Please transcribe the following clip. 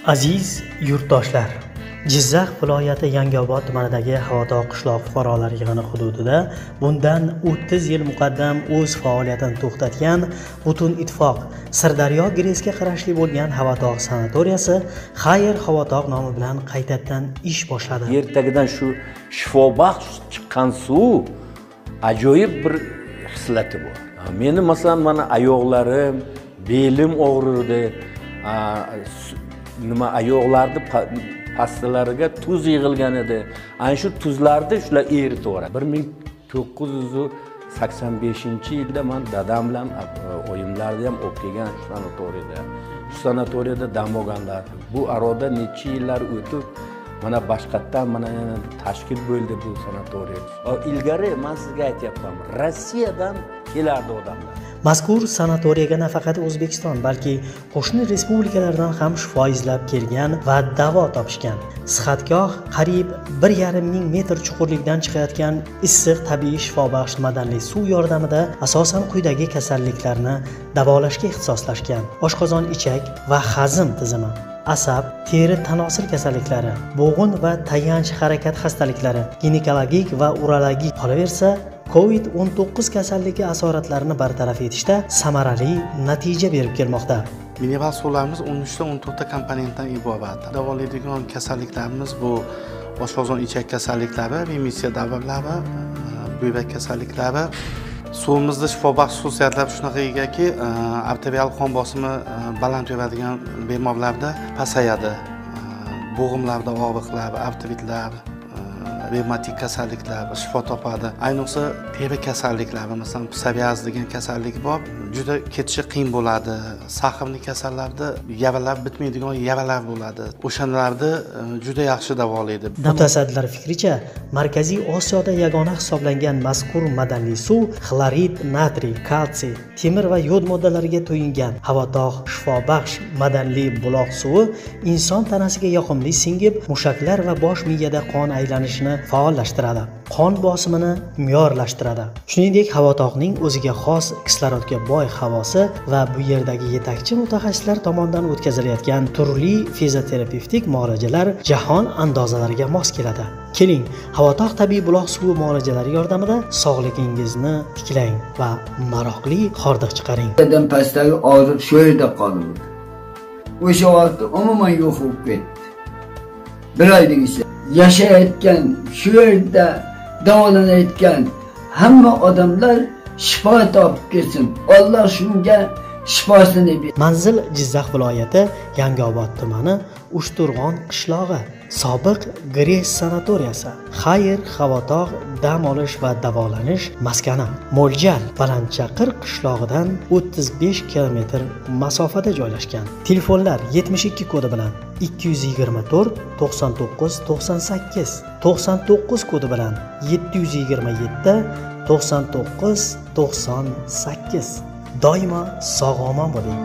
Aziz yurtdoshlar, Jizzax viloyati Yangiobod tumanidagi Havodog' qishloq fuqarolar yig'ini hududida bundan 30 yil muqaddam o'z faoliyatini to'xtatgan Butun ittifoq Sirdaryo Gresga qarashli bo'lgan Havodog' sanatoriyasi Xayr Havodog' nomi bilan qaytadan ish boshladi. Yertagidan shu shifobaxsh chiqqan suv ajoyib bir hislati bor. Meni masalan mana oyoqlarim, belim og'rirdi. Nima oyoqlarni pastalariga tuz yig'ilgan edi. Ana shu tuzlarni shular eritib yuboradi. 1985-yilda men dadam bilan oyimlarni ham olib kelgan sanatoriyada. Shu sanatoriyada dam olganlar. Bu aroda necha yillar o'tib, mana boshqatdan mana tashkil bo'ldi bu sanatoriya. Ilgari men sizga aytyapman, Rossiyadan kelardi odamlar. Mazkur sanatoriyaga nafaqat O'zbekiston, balki qo'shni respublikalardan ham shifo izlab kelgan va davo topishgan. Sihatgoh qariyb 1,5 ming metr chuqurlikdan chiqayotgan issiq tabiiy shifobaxsh madanli suv yordamida asosan quyidagi kasalliklarni davolashga ixtisoslashgan: oshqozon, ichak va hazm tizimi, asab, teri tanosil kasalliklari, bo'g'in va tayanch harakat xastaliklari, ginekologik va urologik, qolaversa COVID-19 kasalligi asoratlarini bartaraf etishda samarali natija berib kelmoqda. Mineral suvlarimiz 13-14 ta komponentdan iborat. Davolaydigan kasalliklarimiz bu oshqozon, ichak kasalliklari, remissiya davrlari, buyrak kasalliklari. Suvimizda shifobaxsh xususiyatlar shunaqa egaki, arterial qon bosimi baland yuradigan bemorlarda pasayadi. Bo'g'imlarda og'riqlar, artritlar, revmatik kasalliklar shifo topadi. Ayniqsa teri kasalliklari, masalan, psoriaz degan kasallik bor, juda ketishi qiyin bo'ladi. Sahrli kasallarda yaralar bitmaydigan yaralar bo'ladi. O'shalarni juda yaxshi davolaydi. Mutasaddilar fikricha, Markaziy Osiyoda yagona hisoblangan mazkur madanli suv xlorid, natriy, kalsiy, temir va yod moddalariga to'yingan. Havodog' shifobaxsh madanli buloq suvi inson tanasiga yoqimli singib, mushaklar va bosh miyada qon aylanishini faollashtiradi, qon bosimini me'yorlashtiradi. Shuningdek, Havodog'ning o'ziga xos kislorodga boy havosi va bu yerdagi yetakchi mutaxassislar tomonidan o'tkazilayotgan turli fizioterapevtik muolajalar jahon andozalariga mos keladi. Keling, Havodog' tabiiy buloq suvi muolajalari yordamida sog'ligingizni tiklang va maroqli hordiq chiqaring. Dadam pastdagi og'riq shu yerda qoldi. O'sha vaqt umuman yo'q bo'lib ketdi. Bir oydan ichida yashayotgan, shu yerda davolanayotgan hamma odamlar shifo topib kelsin. Alloh shunga shifosini bersin. Manzil Jizzax viloyati Yangiobod tumani Ushturg'on qishlog'i, sobiq Gres sanatoriyasi, Xayr Havodog' dam olish va davolanish maskani. Mo'ljal Balandchaqir qishlog'idan 35 kilometr masofada joylashgan. Telefonlar 72 kodi bilan 224 99 98, 99 kodi bilan 727 99 98. Doimo sog'-omon bo'ling.